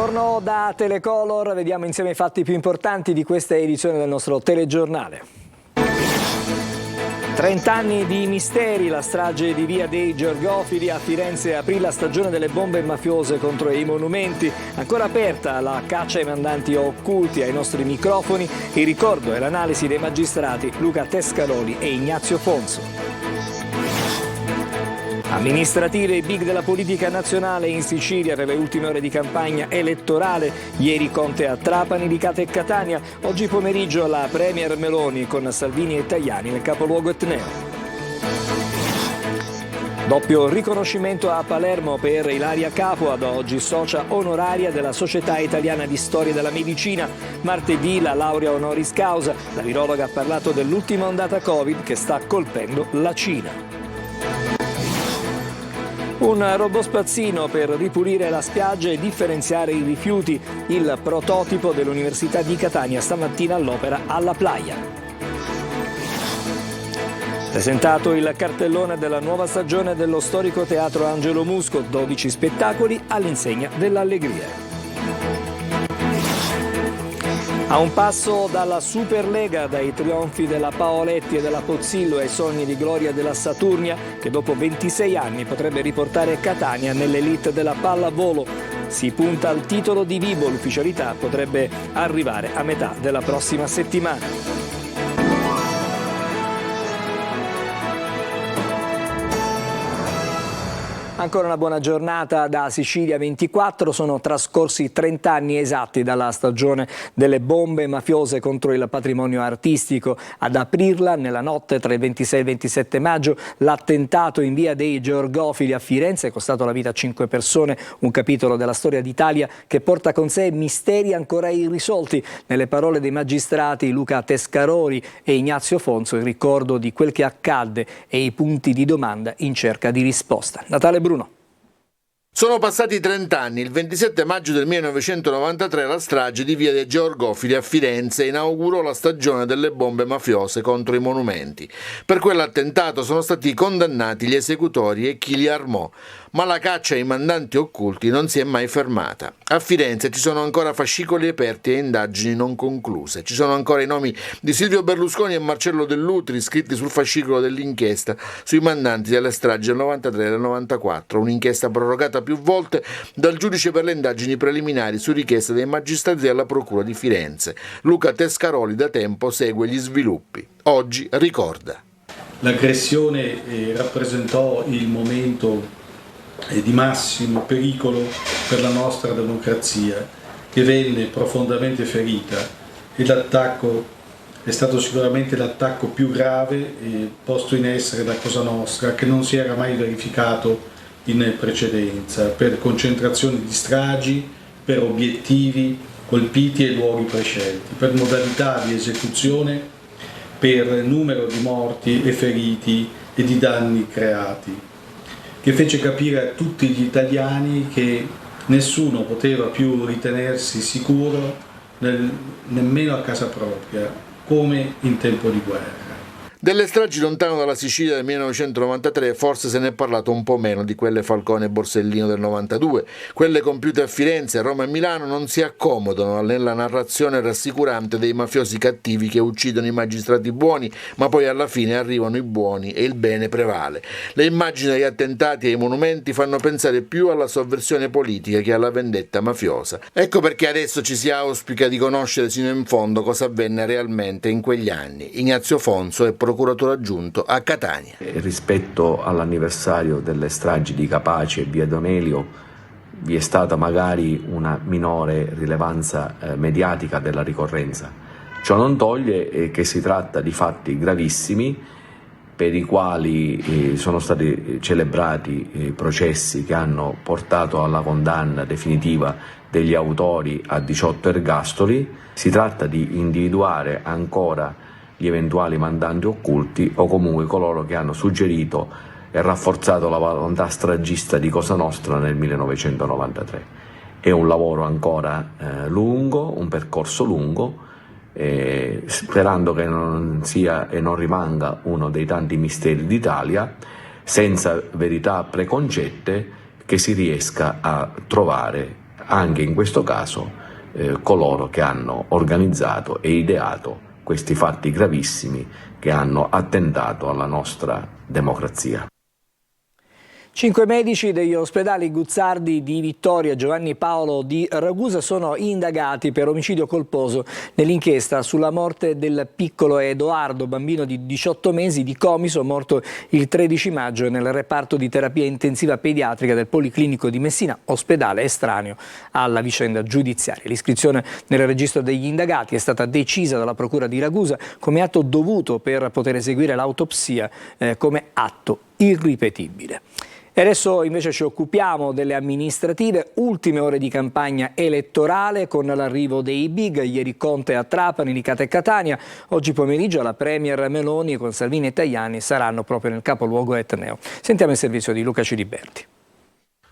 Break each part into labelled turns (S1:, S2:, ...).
S1: Buongiorno da Telecolor, vediamo insieme i fatti più importanti di questa edizione del nostro telegiornale. 30 anni di misteri, la strage di Via dei Georgofili a Firenze aprì la stagione delle bombe mafiose contro i monumenti. Ancora aperta la caccia ai mandanti occulti. Ai nostri microfoni il ricordo e l'analisi dei magistrati Luca Tescaroli e Ignazio Fonso. Amministrative e big della politica nazionale in Sicilia per le ultime ore di campagna elettorale. Ieri Conte a Trapani, Licata e Catania. Oggi pomeriggio la Premier Meloni con Salvini e Tajani nel capoluogo etneo. Doppio riconoscimento a Palermo per Ilaria Capua, da oggi socia onoraria della Società Italiana di Storia della Medicina. Martedì la laurea honoris causa. La virologa ha parlato dell'ultima ondata Covid che sta colpendo la Cina. Un robot spazzino per ripulire la spiaggia e differenziare i rifiuti, il prototipo dell'Università di Catania stamattina all'opera alla Playa. Presentato il cartellone della nuova stagione dello storico teatro Angelo Musco, 12 spettacoli all'insegna dell'allegria. A un passo dalla Superlega, dai trionfi della Paoletti e della Pozzillo ai sogni di gloria della Saturnia, che dopo 26 anni potrebbe riportare Catania nell'elite della pallavolo. Si punta al titolo di Vibo, l'ufficialità potrebbe arrivare a metà della prossima settimana. Ancora una buona giornata da Sicilia 24, sono trascorsi 30 anni esatti dalla stagione delle bombe mafiose contro il patrimonio artistico. Ad aprirla, nella notte tra il 26 e il 27 maggio, l'attentato in Via dei Georgofili a Firenze è costato la vita a 5 persone, un capitolo della storia d'Italia che porta con sé misteri ancora irrisolti. Nelle parole dei magistrati Luca Tescaroli e Ignazio Fonso, il ricordo di quel che accadde e i punti di domanda in cerca di risposta. Natale Bruno.
S2: Sono passati 30 anni, il 27 maggio del 1993 la strage di Via dei Georgofili a Firenze inaugurò la stagione delle bombe mafiose contro i monumenti. Per quell'attentato sono stati condannati gli esecutori e chi li armò, ma la caccia ai mandanti occulti non si è mai fermata. A Firenze ci sono ancora fascicoli aperti e indagini non concluse. Ci sono ancora i nomi di Silvio Berlusconi e Marcello Dell'Utri scritti sul fascicolo dell'inchiesta sui mandanti delle stragi del 93 e del 94, un'inchiesta prorogata più volte dal giudice per le indagini preliminari su richiesta dei magistrati della Procura di Firenze. Luca Tescaroli da tempo segue gli sviluppi. Oggi ricorda.
S3: L'aggressione rappresentò il momento di massimo pericolo per la nostra democrazia, che venne profondamente ferita, e l'attacco è stato sicuramente l'attacco più grave posto in essere da Cosa Nostra, che non si era mai verificato in precedenza, per concentrazioni di stragi, per obiettivi colpiti e luoghi prescelti, per modalità di esecuzione, per numero di morti e feriti e di danni creati, che fece capire a tutti gli italiani che nessuno poteva più ritenersi sicuro nemmeno a casa propria, come in tempo di guerra.
S2: Delle stragi lontano dalla Sicilia del 1993 forse se ne è parlato un po' meno di quelle Falcone e Borsellino del 92. Quelle compiute a Firenze, Roma e Milano non si accomodano nella narrazione rassicurante dei mafiosi cattivi che uccidono i magistrati buoni, ma poi alla fine arrivano i buoni e il bene prevale. Le immagini degli attentati ai monumenti fanno pensare più alla sovversione politica che alla vendetta mafiosa. Ecco perché adesso ci si auspica di conoscere sino in fondo cosa avvenne realmente in quegli anni. Ignazio Fonso è procuratore aggiunto a Catania.
S4: Rispetto all'anniversario delle stragi di Capaci e Via D'Amelio vi è stata magari una minore rilevanza mediatica della ricorrenza. Ciò non toglie che si tratta di fatti gravissimi per i quali sono stati celebrati processi che hanno portato alla condanna definitiva degli autori a 18 ergastoli. Si tratta di individuare ancora gli eventuali mandanti occulti o comunque coloro che hanno suggerito e rafforzato la volontà stragista di Cosa Nostra nel 1993. È un lavoro ancora lungo, un percorso lungo, sperando che non sia e non rimanga uno dei tanti misteri d'Italia, senza verità preconcette, che si riesca a trovare anche in questo caso coloro che hanno organizzato e ideato questi fatti gravissimi che hanno attentato alla nostra democrazia.
S1: 5 medici degli ospedali Guzzardi di Vittoria e Giovanni Paolo di Ragusa sono indagati per omicidio colposo nell'inchiesta sulla morte del piccolo Edoardo, bambino di 18 mesi di Comiso, morto il 13 maggio nel reparto di terapia intensiva pediatrica del Policlinico di Messina, ospedale estraneo alla vicenda giudiziaria. L'iscrizione nel registro degli indagati è stata decisa dalla Procura di Ragusa come atto dovuto per poter eseguire l'autopsia come atto irripetibile. E adesso invece ci occupiamo delle amministrative, ultime ore di campagna elettorale con l'arrivo dei big, ieri Conte a Trapani, Licata e Catania, oggi pomeriggio la Premier Meloni con Salvini e Tajani saranno proprio nel capoluogo etneo. Sentiamo il servizio di Luca Ciliberti.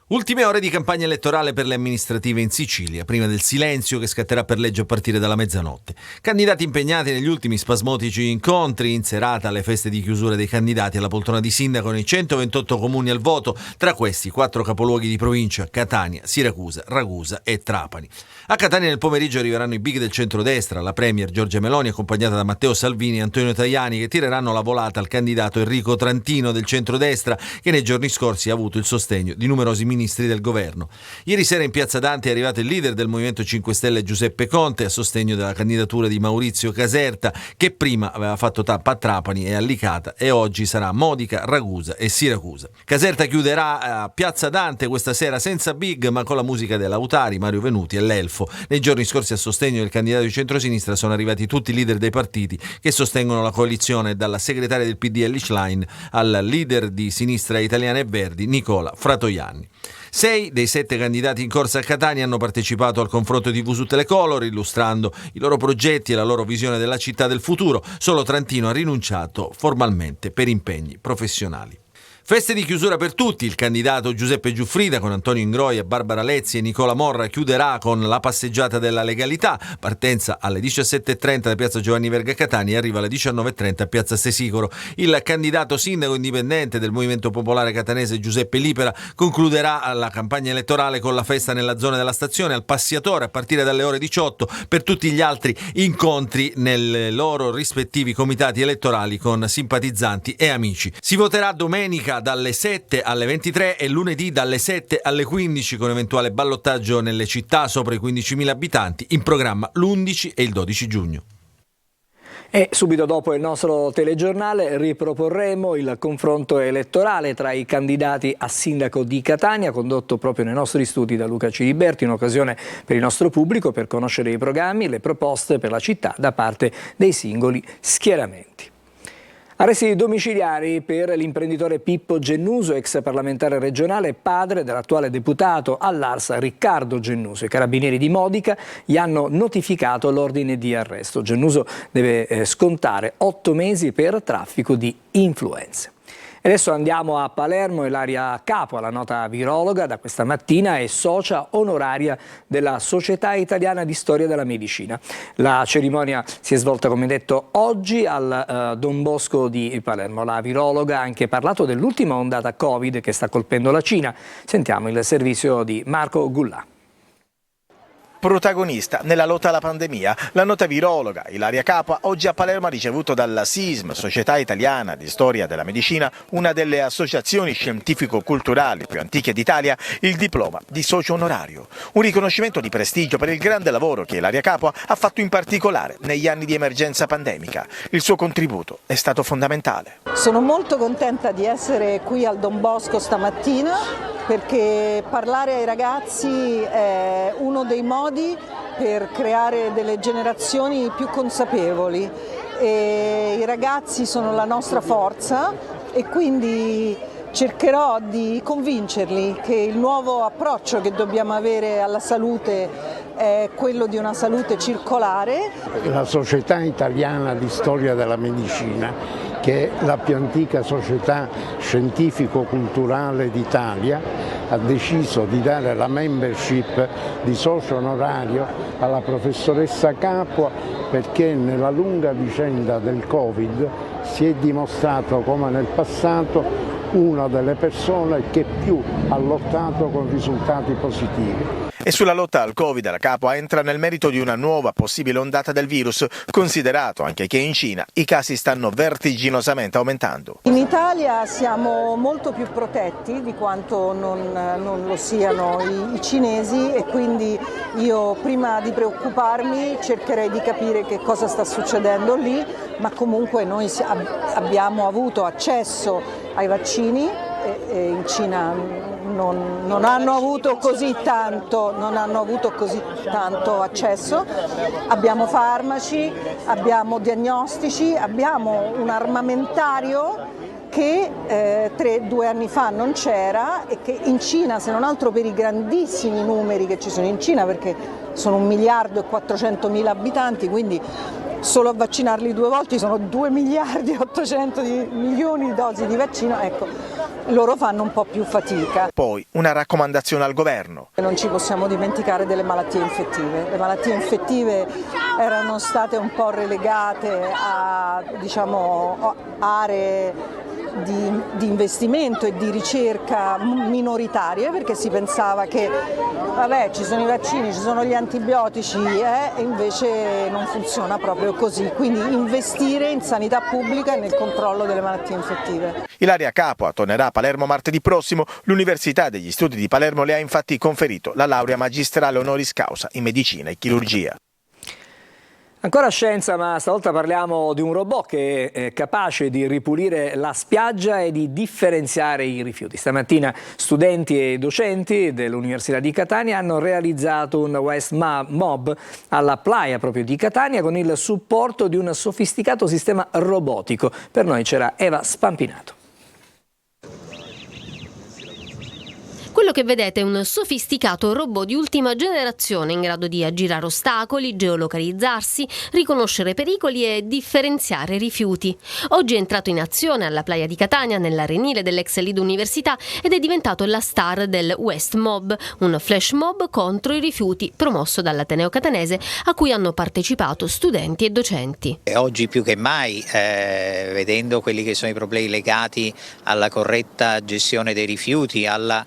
S5: Ultime ore di campagna elettorale per le amministrative in Sicilia, prima del silenzio che scatterà per legge a partire dalla mezzanotte. Candidati impegnati negli ultimi spasmodici incontri, in serata alle feste di chiusura dei candidati alla poltrona di sindaco nei 128 comuni al voto, tra questi 4 capoluoghi di provincia: Catania, Siracusa, Ragusa e Trapani. A Catania nel pomeriggio arriveranno i big del centrodestra, la Premier Giorgia Meloni accompagnata da Matteo Salvini e Antonio Tajani, che tireranno la volata al candidato Enrico Trantino del centrodestra, che nei giorni scorsi ha avuto il sostegno di numerosi ministri del governo. Ieri sera in Piazza Dante è arrivato il leader del Movimento 5 Stelle Giuseppe Conte a sostegno della candidatura di Maurizio Caserta, che prima aveva fatto tappa a Trapani e a Licata e oggi sarà a Modica, Ragusa e Siracusa. Caserta chiuderà a Piazza Dante questa sera senza big ma con la musica dell'Autari, Mario Venuti e l'Elfo. Nei giorni scorsi a sostegno del candidato di centrosinistra sono arrivati tutti i leader dei partiti che sostengono la coalizione, dalla segretaria del PD Elly Schlein al leader di Sinistra Italiana e Verdi Nicola Fratoianni. 6 dei 7 candidati in corsa a Catania hanno partecipato al confronto TV su Telecolor, illustrando i loro progetti e la loro visione della città del futuro. Solo Trantino ha rinunciato formalmente per impegni professionali. Feste di chiusura per tutti. Il candidato Giuseppe Giuffrida con Antonio Ingroia, Barbara Lezzi e Nicola Morra chiuderà con la passeggiata della legalità. Partenza alle 17.30 da Piazza Giovanni Verga a Catania e arriva alle 19.30 a Piazza Stesicoro. Il candidato sindaco indipendente del Movimento Popolare Catanese Giuseppe Lipera concluderà la campagna elettorale con la festa nella zona della stazione al Passiatore a partire dalle ore 18. Per tutti gli altri incontri nei loro rispettivi comitati elettorali con simpatizzanti e amici. Si voterà domenica dalle 7 alle 23 e lunedì dalle 7 alle 15 con eventuale ballottaggio nelle città sopra i 15.000 abitanti, in programma l'11 e il 12 giugno.
S1: E subito dopo il nostro telegiornale riproporremo il confronto elettorale tra i candidati a sindaco di Catania, condotto proprio nei nostri studi da Luca Ciliberti, un'occasione per il nostro pubblico per conoscere i programmi e le proposte per la città da parte dei singoli schieramenti. Arresti domiciliari per l'imprenditore Pippo Gennuso, ex parlamentare regionale e padre dell'attuale deputato all'Ars Riccardo Gennuso. I carabinieri di Modica gli hanno notificato l'ordine di arresto. Gennuso deve scontare 8 mesi per traffico di influenze. E adesso andiamo a Palermo. Ilaria Capua, la nota virologa, da questa mattina è socia onoraria della Società Italiana di Storia della Medicina. La cerimonia si è svolta, come detto, oggi al Don Bosco di Palermo. La virologa ha anche parlato dell'ultima ondata Covid che sta colpendo la Cina. Sentiamo il servizio di Marco Gullà.
S6: Protagonista nella lotta alla pandemia, la nota virologa Ilaria Capua oggi a Palermo ha ricevuto dalla SISM, Società Italiana di Storia della Medicina, una delle associazioni scientifico-culturali più antiche d'Italia, il diploma di socio onorario. Un riconoscimento di prestigio per il grande lavoro che Ilaria Capua ha fatto in particolare negli anni di emergenza pandemica. Il suo contributo è stato fondamentale.
S7: Sono molto contenta di essere qui al Don Bosco stamattina, perché parlare ai ragazzi è uno dei modi per creare delle generazioni più consapevoli, e i ragazzi sono la nostra forza e quindi cercherò di convincerli che il nuovo approccio che dobbiamo avere alla salute è quello di una salute circolare.
S8: La Società Italiana di Storia della Medicina, che è la più antica società scientifico-culturale d'Italia, ha deciso di dare la membership di socio onorario alla professoressa Capua, perché nella lunga vicenda del Covid si è dimostrato come nel passato una delle persone che più ha lottato con risultati positivi.
S6: E sulla lotta al Covid la Capua entra nel merito di una nuova possibile ondata del virus, considerato anche che in Cina i casi stanno vertiginosamente aumentando.
S7: In Italia siamo molto più protetti di quanto non lo siano i cinesi, e quindi io prima di preoccuparmi cercherei di capire che cosa sta succedendo lì, ma comunque noi abbiamo avuto accesso ai vaccini e in Cina non hanno avuto così tanto accesso. Abbiamo farmaci, abbiamo diagnostici, abbiamo un armamentario che 2 anni fa non c'era e che in Cina, se non altro per i grandissimi numeri che ci sono in Cina, perché sono 1.400.000 abitanti, quindi solo a vaccinarli 2 volte sono 2.800.000.000 di dosi di vaccino, ecco, loro fanno un po' più fatica.
S6: Poi una raccomandazione al governo.
S7: Non ci possiamo dimenticare delle malattie infettive. Le malattie infettive erano state un po' relegate a, aree di investimento e di ricerca minoritarie, perché si pensava che ci sono i vaccini, ci sono gli antibiotici, e invece non funziona proprio così. Quindi investire in sanità pubblica e nel controllo delle malattie infettive.
S6: Ilaria Capua tornerà a Palermo martedì prossimo. L'Università degli Studi di Palermo le ha infatti conferito la laurea magistrale honoris causa in medicina e chirurgia.
S1: Ancora scienza, ma stavolta parliamo di un robot che è capace di ripulire la spiaggia e di differenziare i rifiuti. Stamattina studenti e docenti dell'Università di Catania hanno realizzato un Waste Mob alla playa proprio di Catania con il supporto di un sofisticato sistema robotico. Per noi c'era Eva Spampinato.
S9: Quello che vedete è un sofisticato robot di ultima generazione in grado di aggirare ostacoli, geolocalizzarsi, riconoscere pericoli e differenziare rifiuti. Oggi è entrato in azione alla playa di Catania, nell'arenile dell'ex Lido Università, ed è diventato la star del Waste Mob, un flash mob contro i rifiuti promosso dall'Ateneo Catanese, a cui hanno partecipato studenti e docenti.
S10: Oggi più che mai, vedendo quelli che sono i problemi legati alla corretta gestione dei rifiuti, al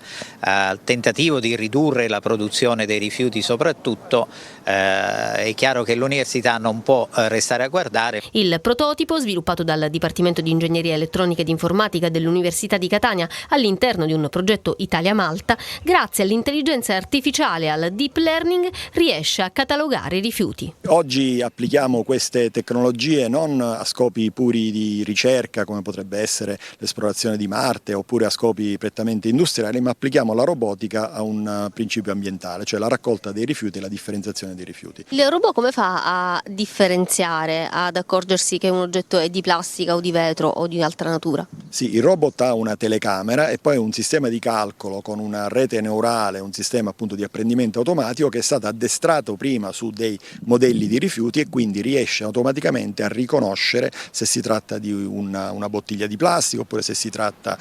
S10: tentativo di ridurre la produzione dei rifiuti soprattutto, è chiaro che l'università non può restare a guardare.
S9: Il prototipo, sviluppato dal Dipartimento di Ingegneria Elettronica ed Informatica dell'Università di Catania all'interno di un progetto Italia-Malta, grazie all'intelligenza artificiale e al deep learning riesce a catalogare i rifiuti.
S11: Oggi applichiamo queste tecnologie non a scopi puri di ricerca, come potrebbe essere l'esplorazione di Marte, oppure a scopi prettamente industriali, ma applichiamo la robotica a un principio ambientale, cioè la raccolta dei rifiuti e la differenziazione dei rifiuti.
S9: Il robot come fa a differenziare, ad accorgersi che un oggetto è di plastica o di vetro o di altra natura?
S11: Sì, il robot ha una telecamera e poi un sistema di calcolo con una rete neurale, un sistema appunto di apprendimento automatico che è stato addestrato prima su dei modelli di rifiuti e quindi riesce automaticamente a riconoscere se si tratta di una bottiglia di plastica oppure se si tratta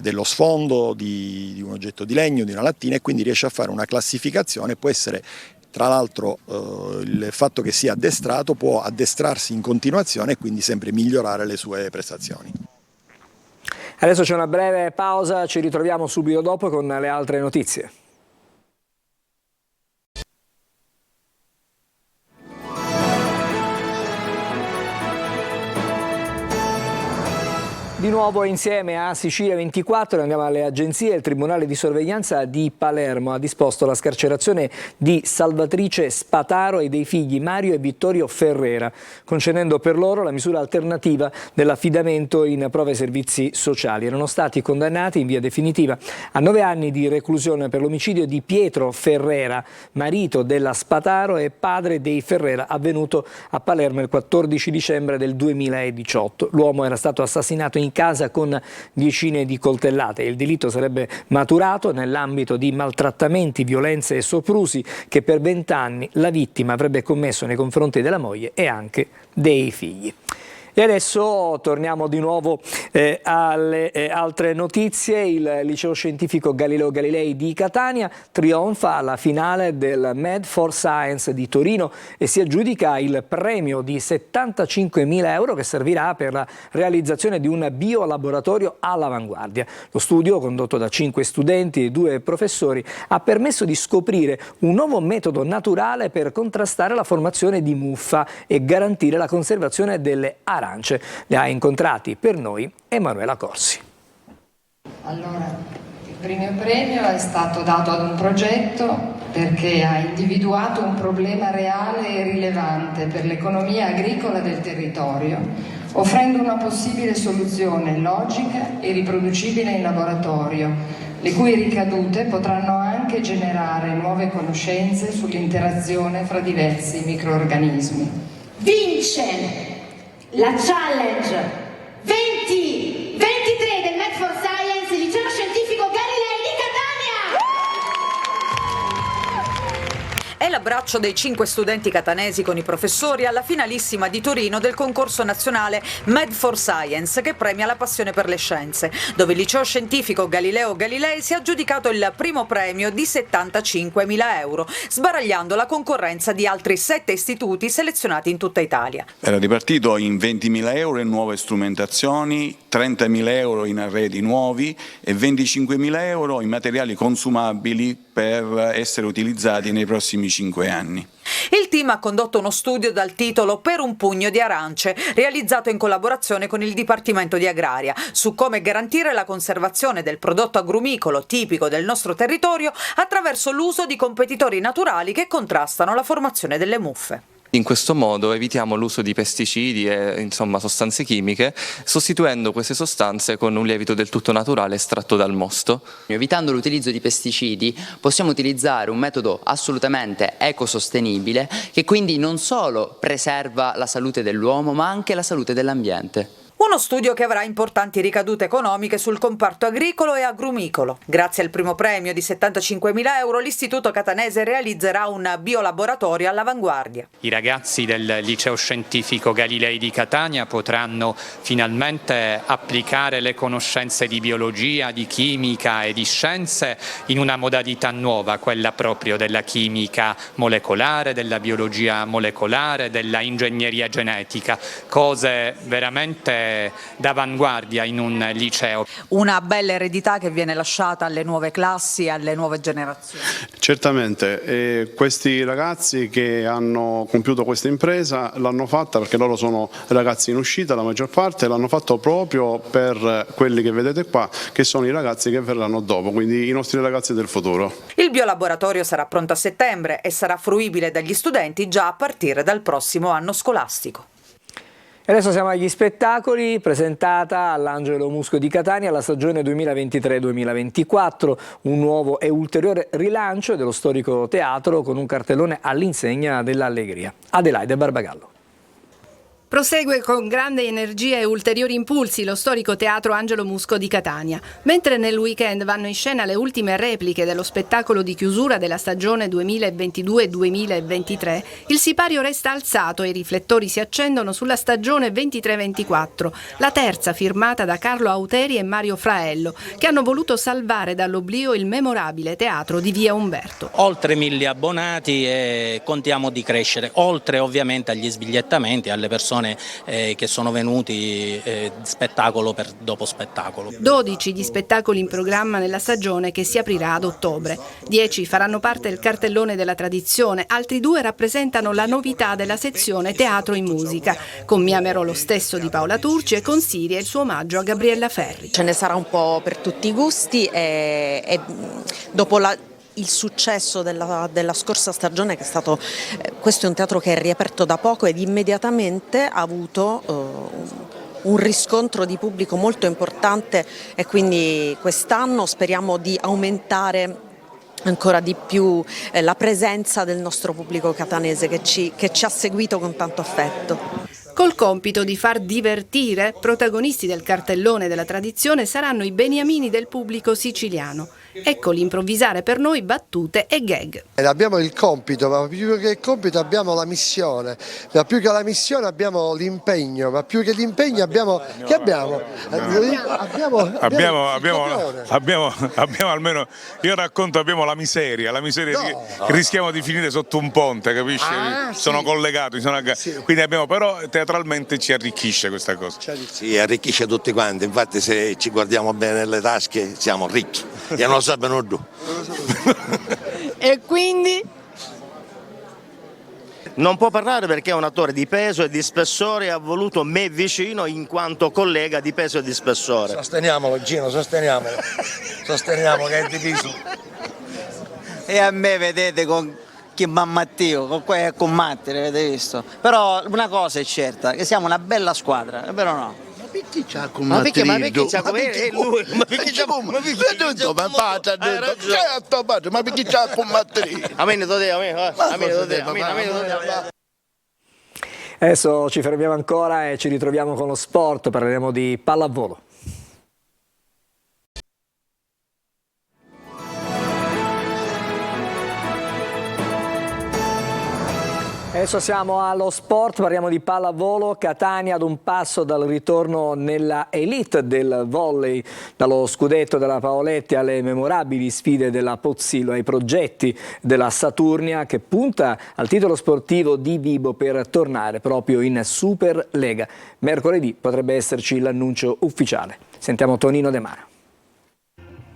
S11: dello sfondo di un oggetto di legno, di una lattina, e quindi riesce a fare una classificazione. Può essere, tra l'altro, il fatto che sia addestrato può addestrarsi in continuazione e quindi sempre migliorare le sue prestazioni.
S1: Adesso c'è una breve pausa, ci ritroviamo subito dopo con le altre notizie. Di nuovo insieme a Sicilia 24 andiamo alle agenzie. Il Tribunale di Sorveglianza di Palermo ha disposto la scarcerazione di Salvatrice Spataro e dei figli Mario e Vittorio Ferrera, concedendo per loro la misura alternativa dell'affidamento in prove e servizi sociali. Erano stati condannati in via definitiva a 9 anni di reclusione per l'omicidio di Pietro Ferrera, marito della Spataro e padre dei Ferrera, avvenuto a Palermo il 14 dicembre del 2018. L'uomo era stato assassinato in casa con decine di coltellate. Il delitto sarebbe maturato nell'ambito di maltrattamenti, violenze e soprusi che per 20 anni la vittima avrebbe commesso nei confronti della moglie e anche dei figli. E adesso torniamo di nuovo alle altre notizie. Il Liceo Scientifico Galileo Galilei di Catania trionfa alla finale del Med for Science di Torino e si aggiudica il premio di 75.000 euro che servirà per la realizzazione di un biolaboratorio all'avanguardia. Lo studio, condotto da 5 studenti e 2 professori, ha permesso di scoprire un nuovo metodo naturale per contrastare la formazione di muffa e garantire la conservazione delle arance. Li ha incontrati per noi Emanuela Corsi.
S12: Allora, il primo premio è stato dato ad un progetto perché ha individuato un problema reale e rilevante per l'economia agricola del territorio, offrendo una possibile soluzione logica e riproducibile in laboratorio, le cui ricadute potranno anche generare nuove conoscenze sull'interazione fra diversi microrganismi.
S13: Vince la challenge 2023 del Med for Science, Liceo Scientifico Galilei di Catania!
S14: È l'abbraccio dei 5 studenti catanesi con i professori alla finalissima di Torino del concorso nazionale Med for Science, che premia la passione per le scienze, dove il Liceo Scientifico Galileo Galilei si è aggiudicato il primo premio di 75.000 euro, sbaragliando la concorrenza di altri 7 istituti selezionati in tutta Italia.
S15: Era ripartito in 20.000 euro in nuove strumentazioni, 30.000 euro in arredi nuovi e 25.000 euro in materiali consumabili per essere utilizzati nei prossimi 5 anni.
S14: Il team ha condotto uno studio dal titolo Per un pugno di arance, realizzato in collaborazione con il Dipartimento di Agraria, su come garantire la conservazione del prodotto agrumicolo tipico del nostro territorio attraverso l'uso di competitori naturali che contrastano la formazione delle muffe.
S16: In questo modo evitiamo l'uso di pesticidi e sostanze chimiche, sostituendo queste sostanze con un lievito del tutto naturale estratto dal mosto.
S17: Evitando l'utilizzo di pesticidi possiamo utilizzare un metodo assolutamente ecosostenibile che quindi non solo preserva la salute dell'uomo ma anche la salute dell'ambiente.
S14: Uno studio che avrà importanti ricadute economiche sul comparto agricolo e agrumicolo. Grazie al primo premio di 75.000 euro, l'Istituto Catanese realizzerà un biolaboratorio all'avanguardia.
S18: I ragazzi del Liceo Scientifico Galilei di Catania potranno finalmente applicare le conoscenze di biologia, di chimica e di scienze in una modalità nuova, quella proprio della chimica molecolare, della biologia molecolare, della ingegneria genetica, cose veramente d'avanguardia in un liceo.
S14: Una bella eredità che viene lasciata alle nuove classi e alle nuove generazioni.
S19: Certamente, questi ragazzi che hanno compiuto questa impresa l'hanno fatta perché loro sono ragazzi in uscita, la maggior parte, l'hanno fatto proprio per quelli che vedete qua, che sono i ragazzi che verranno dopo, quindi i nostri ragazzi del futuro.
S14: Il biolaboratorio sarà pronto a settembre e sarà fruibile dagli studenti già a partire dal prossimo anno scolastico.
S1: E adesso siamo agli spettacoli, presentata all'Angelo Musco di Catania la stagione 2023-2024, un nuovo e ulteriore rilancio dello storico teatro con un cartellone all'insegna dell'allegria. Adelaide Barbagallo.
S20: Prosegue con grande energia e ulteriori impulsi lo storico teatro Angelo Musco di Catania. Mentre nel weekend vanno in scena le ultime repliche dello spettacolo di chiusura della stagione 2022-2023, il sipario resta alzato e i riflettori si accendono sulla stagione 23-24, la terza firmata da Carlo Auteri e Mario Fraello, che hanno voluto salvare dall'oblio il memorabile teatro di Via Umberto.
S21: Oltre 1.000 abbonati e contiamo di crescere, oltre ovviamente agli sbigliettamenti, alle persone che sono venuti spettacolo dopo spettacolo.
S20: 12 gli spettacoli in programma nella stagione che si aprirà ad ottobre. 10 faranno parte del cartellone della tradizione, altri 2 rappresentano la novità della sezione Teatro in Musica, con Mi amerò lo stesso di Paola Turci e con Siria il suo omaggio a Gabriella Ferri.
S22: Ce ne sarà un po' per tutti i gusti e dopo il successo della scorsa stagione, che è stato, questo è un teatro che è riaperto da poco ed immediatamente ha avuto un riscontro di pubblico molto importante e quindi quest'anno speriamo di aumentare ancora di più la presenza del nostro pubblico catanese che ci ha seguito con tanto affetto.
S20: Col compito di far divertire, protagonisti del cartellone della tradizione saranno i beniamini del pubblico siciliano. Ecco l'improvvisare per noi battute e gag.
S2: Abbiamo il compito, ma più che il compito abbiamo la missione, ma più che la missione abbiamo l'impegno, ma più che l'impegno abbiamo... Che abbiamo?
S3: Abbiamo almeno, io racconto, abbiamo la miseria che rischiamo di finire sotto un ponte, capisci? Sono collegati, quindi abbiamo, però teatralmente ci arricchisce questa cosa.
S23: Sì, arricchisce tutti quanti, infatti se ci guardiamo bene nelle tasche siamo ricchi, e non lo sappiamo più.
S24: E quindi? Non può parlare perché è un attore di peso e di spessore e ha voluto me vicino in quanto collega di peso e di spessore.
S23: Sosteniamolo Gino, sosteniamolo che è diviso.
S24: E a me vedete con chi Matteo, con Matti, avete visto? Però una cosa è certa, che siamo una bella squadra, è vero o no?
S23: Perché c'ha con
S24: Ma perché c'ha
S23: con
S1: Adesso ci fermiamo ancora e ci ritroviamo con lo sport, parleremo di pallavolo. Adesso siamo allo sport, parliamo di pallavolo. Catania ad un passo dal ritorno nella elite del volley, dallo scudetto della Paoletti alle memorabili sfide della Pozzillo, ai progetti della Saturnia che punta al titolo sportivo di Vibo per tornare proprio in Superlega. Mercoledì potrebbe esserci l'annuncio ufficiale. Sentiamo Tonino De Mara.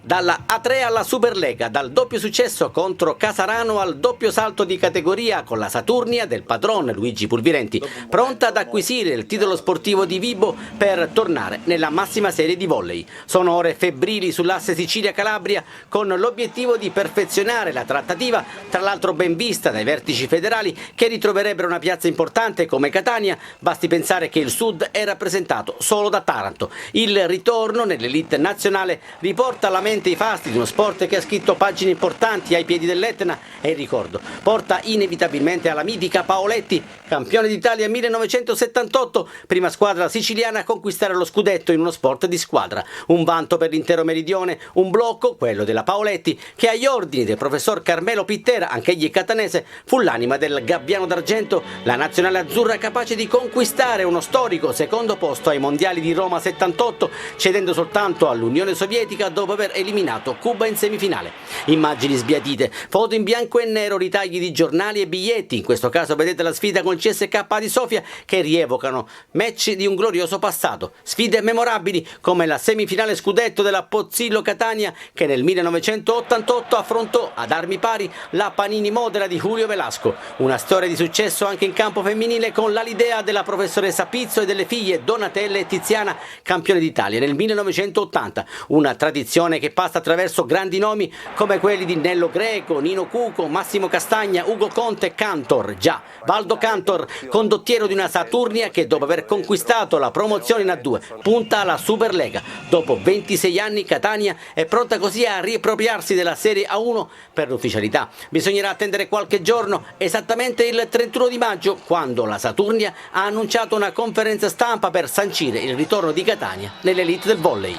S25: Dalla A3 alla Superlega, dal doppio successo contro Casarano al doppio salto di categoria con la Saturnia del padron Luigi Pulvirenti, pronta ad acquisire il titolo sportivo di Vibo per tornare nella massima serie di volley. Sono ore febbrili sull'asse Sicilia-Calabria con l'obiettivo di perfezionare la trattativa, tra l'altro ben vista dai vertici federali che ritroverebbero una piazza importante come Catania, basti pensare che il Sud è rappresentato solo da Taranto. Il ritorno nell'elite nazionale riporta alla i fasti di uno sport che ha scritto pagine importanti ai piedi dell'Etna e il ricordo porta inevitabilmente alla mitica Paoletti, campione d'Italia 1978, prima squadra siciliana a conquistare lo scudetto in uno sport di squadra. Un vanto per l'intero meridione, un blocco, quello della Paoletti, che agli ordini del professor Carmelo Pittera, anch'egli catanese, fu l'anima del Gabbiano d'Argento, la nazionale azzurra capace di conquistare uno storico secondo posto ai mondiali di Roma 78, cedendo soltanto all'Unione Sovietica dopo aver eliminato Cuba in semifinale. Immagini sbiadite, foto in bianco e nero, ritagli di giornali e biglietti, in questo caso vedete la sfida con il CSKA di Sofia, che rievocano match di un glorioso passato, sfide memorabili come la semifinale scudetto della Pozzillo Catania che nel 1988 affrontò ad armi pari la Panini Modena di Julio Velasco, una storia di successo anche in campo femminile con l'Alidea della professoressa Pizzo e delle figlie Donatella e Tiziana, campione d'Italia nel 1980, una tradizione che passa attraverso grandi nomi come quelli di Nello Greco, Nino Cuco, Massimo Castagna, Ugo Conte e Cantor, già Valdo Cantor, condottiero di una Saturnia che dopo aver conquistato la promozione in A2 punta alla Superlega. Dopo 26 anni Catania è pronta così a riappropriarsi della Serie A1 per l'ufficialità. Bisognerà attendere qualche giorno, esattamente il 31 di maggio, quando la Saturnia ha annunciato una conferenza stampa per sancire il ritorno di Catania nell'elite del volley.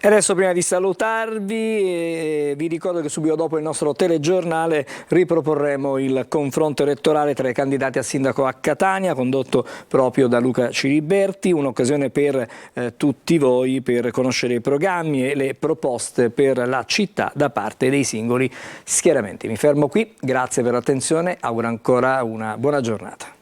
S1: E adesso, prima di salutarvi, vi ricordo che subito dopo il nostro telegiornale riproporremo il confronto elettorale tra i candidati a sindaco a Catania, condotto proprio da Luca Ciriberti, un'occasione per tutti voi per conoscere i programmi e le proposte per la città da parte dei singoli schieramenti. Mi fermo qui, grazie per l'attenzione, auguro ancora una buona giornata.